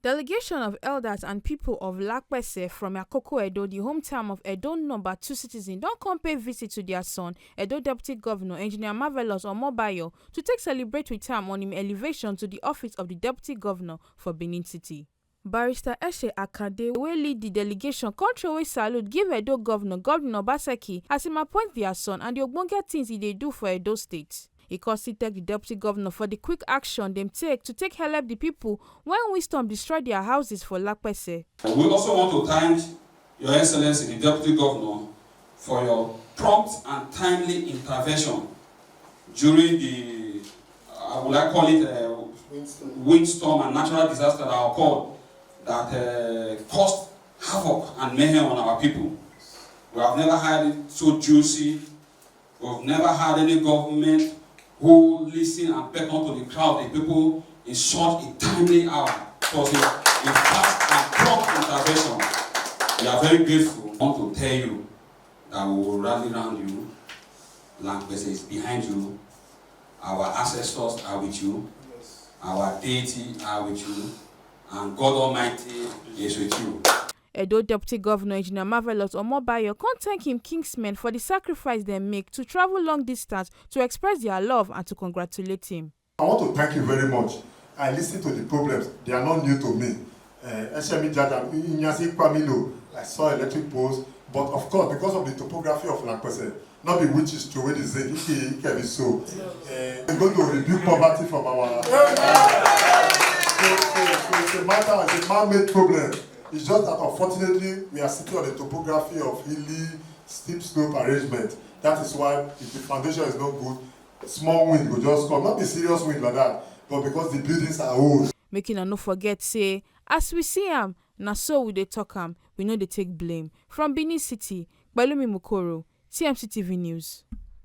Delegation of elders and people of Lampese from Akoko Edo, the hometown of Edo number 2 citizen, don't come pay visit to their son, Edo Deputy Governor, Engineer Marvelous Omobayo, to take celebrate with him on him elevation to the office of the Deputy Governor for Benin City. Barrister Eshe Akande, wey lead the delegation, contrary salute give Edo Governor Obaseki as him appoint their son and the ogbonge things they do for Edo State. He constituted the Deputy Governor for the quick action them take to help the people when wisdom destroyed their houses for Lampese. We also want to thank Your Excellency the Deputy Governor for your prompt and timely intervention during the, I would like call it windstorm and natural disaster that occurred that caused havoc and mayhem on our people. We have never had it so juicy. We've never had any government who listen and beckon to the crowd, the people, in such a timely hour. It was a fast and prompt intervention. We are very grateful. I want to tell you that we will rally around you. Lampese is behind you. Our ancestors are with you. Our deity are with you. And God Almighty is with you. Edo Deputy Governor Engineer Marvelous Omobayo can't thank him kinsmen for the sacrifice they make to travel long distance to express their love and to congratulate him. I want to thank you very much. I listen to the problems. They are not new to me. I saw electric poles, but of course, because of the topography of Lampese, not be which is true, it is it can be so. We're going to rebuke poverty from our. So it's a matter, it's a man-made problem. It's just that unfortunately we are sitting on the topography of hilly, steep slope arrangement. That is why if the foundation is not good, small wind will just come. Not the serious wind like that, but because the buildings are old. Making a no forget say, as we see him, na so we dey talk him, we know they take blame. From Benin City, Balumi Mukoro, TMC TV News.